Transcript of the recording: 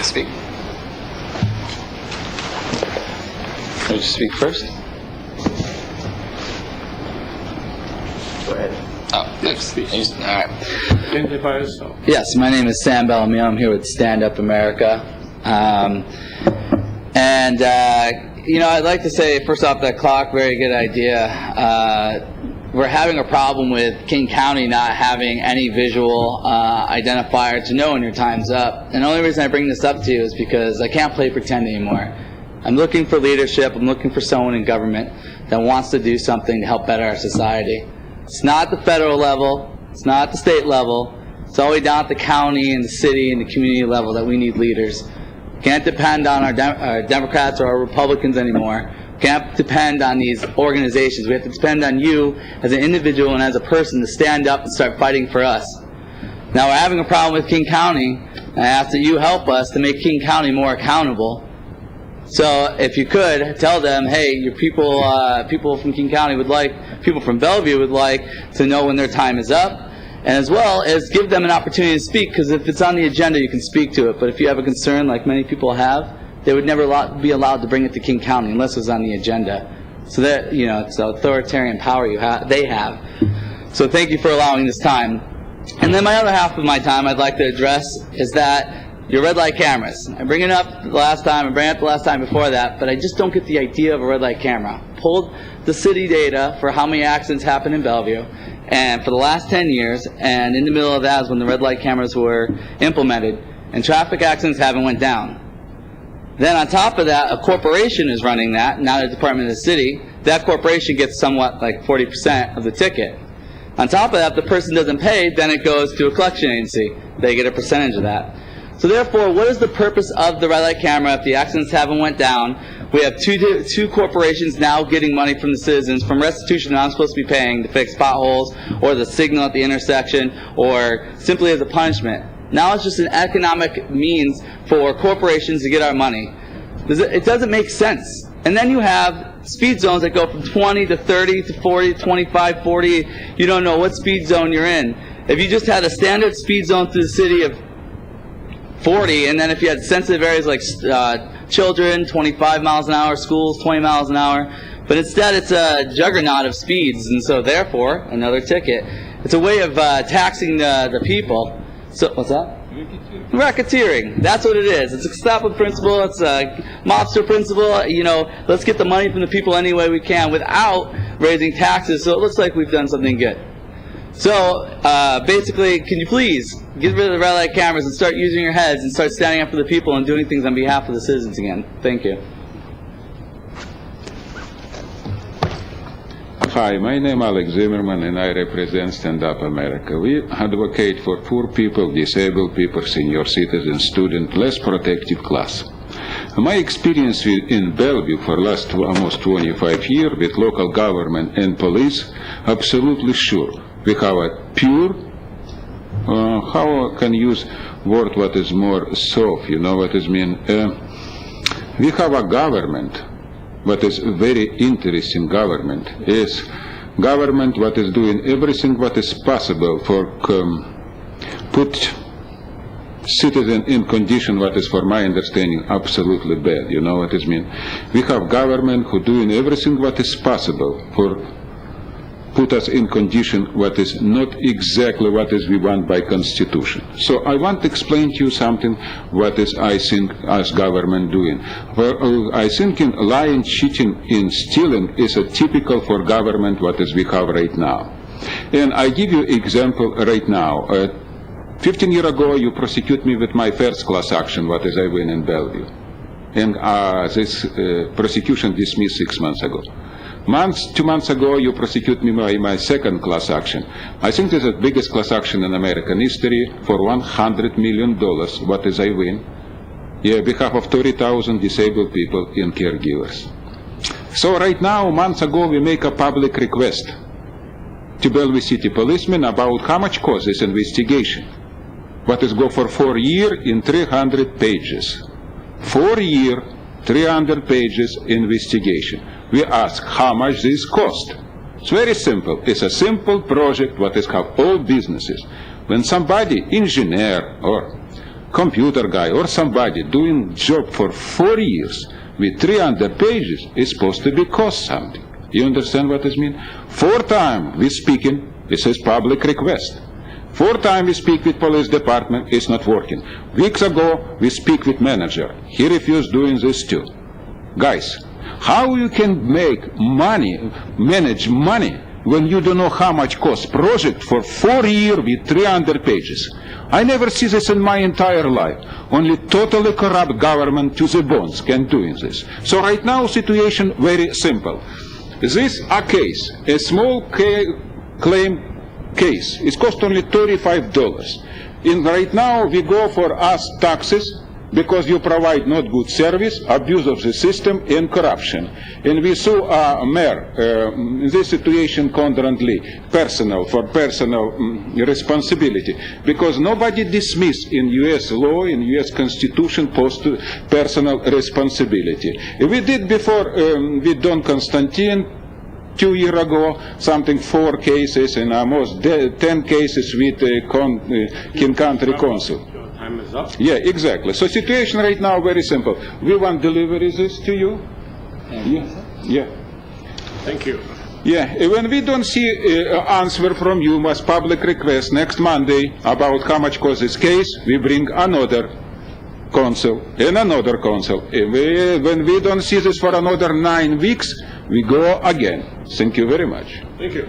Speak. Would you speak first? Go ahead. Oh, next. All right. Identify yourself. Yes, my name is Bellevue. I'm here with StandUP-America. I'd like to say, first off, that clock, very good idea. We're having a problem with King County not having any visual identifier to know when your time's up. And the only reason I bring this up to you is because I can't play pretend anymore. I'm looking for leadership. I'm looking for someone in government that wants to do something to help better our society. It's not at the federal level. It's not at the state level. It's all the way down at the county and the city and the community level that we need leaders. Can't depend on our Democrats or our Republicans anymore. Can't depend on these organizations. We have to depend on you as an individual and as a person to stand up and start fighting for us. Now, we're having a problem with King County, and I ask that you help us to make King County more accountable. So if you could, tell them, hey, your people from King County would like, people from Bellevue would like to know when their time is up, and as well as give them an opportunity to speak, because if it's on the agenda, you can speak to it. But if you have a concern, like many people have, they would never be allowed to bring it to King County unless it was on the agenda. So that, it's the authoritarian power they have. So thank you for allowing this time. And then my other half of my time I'd like to address is that your red light cameras. I bring it up the last time, I bring it up the last time before that, but I just don't get the idea of a red light camera. Pulled the city data for how many accidents happened in Bellevue, and for the last 10 years, and in the middle of that is when the red light cameras were implemented, and traffic accidents haven't went down. Then on top of that, a corporation is running that, not a department of the city. That corporation gets somewhat like 40% of the ticket. On top of that, if the person doesn't pay, then it goes to a collection agency. They get a percentage of that. So therefore, what is the purpose of the red light camera if the accidents haven't went down? We have two corporations now getting money from the citizens from restitution that I'm supposed to be paying to fix potholes or the signal at the intersection or simply as a punishment. Now it's just an economic means for corporations to get our money. It doesn't make sense. And then you have speed zones that go from 20 to 30 to 40 to 25, 40. You don't know what speed zone you're in. If you just had a standard speed zone through the city of 40, and then if you had sensitive areas like children, 25 miles an hour, schools, 20 miles an hour. But instead it's a juggernaut of speeds, and so therefore, another ticket. It's a way of taxing the people. So, what's that? Racketeering. That's what it is. It's a Gestapo principle. It's a mobster principle. Let's get the money from the people any way we can without raising taxes, so it looks like we've done something good. So, basically, can you please get rid of the red light cameras and start using your heads and start standing up for the people and doing things on behalf of the citizens again? Thank you. Hi, my name is Alex Zimmerman and I represent StandUP-America. We advocate for poor people, disabled people, senior citizens, students, less protected class. My experience in Bellevue for last almost 25 years with local government and police, absolutely sure. We have a pure, how can use word what is more soft, you know what it mean? We have a government. What is very interesting government is government what is doing everything what is possible for put citizen in condition what is, for my understanding, absolutely bad. You know what it mean? We have government who doing everything what is possible for put us in condition what is not exactly what is we want by constitution. So I want to explain to you something what is I think as government doing. Well, I think in lying, cheating, and stealing is a typical for government what is we have right now. And I give you example right now. 15 years ago you prosecute me with my first class action what is I win in Bellevue. And this prosecution dismissed 6 months ago. 2 months ago, you prosecute me by my second class action. I think this is the biggest class action in American history for $100 million. What is I win? Yeah, on behalf of 30,000 disabled people and caregivers. So right now, months ago, we make a public request to Bellevue City policemen about how much costs this investigation. What is go for 4 years in 300 pages. 4 years, 300 pages investigation. We ask how much this cost. It's very simple. It's a simple project what is have all businesses. when somebody, engineer or computer guy or somebody doing job for 4 years with 300 pages is supposed to be cost something. You understand what this means? 4 times we speaking, this is public request. 4 times we speak with police department, it's not working. Weeks ago we speak with manager, he refused doing this too. Guys, how you can make money, manage money when you don't know how much costs project for 4 years with 300 pages? I never see this in my entire life. Only totally corrupt government to the bones can do this. So right now situation very simple. This a case, a small claim case, it cost only $35. Right now we go for us taxes because you provide not good service, abuse of the system, and corruption. And we sue our mayor in this situation constantly, personal responsibility, because nobody dismissed in U.S. law, in U.S. Constitution, personal responsibility. We did before with Don Constantine, 2 years ago, something 4 cases and almost 10 cases with King Country Council. Time is up. Yeah, exactly. So situation right now very simple. We want delivery this to you. Yeah. Thank you. Yeah. When we don't see answer from you, must public request next Monday about how much cost this case, we bring another council and another council. When we don't see this for another 9 weeks, we go again. Thank you very much. Thank you.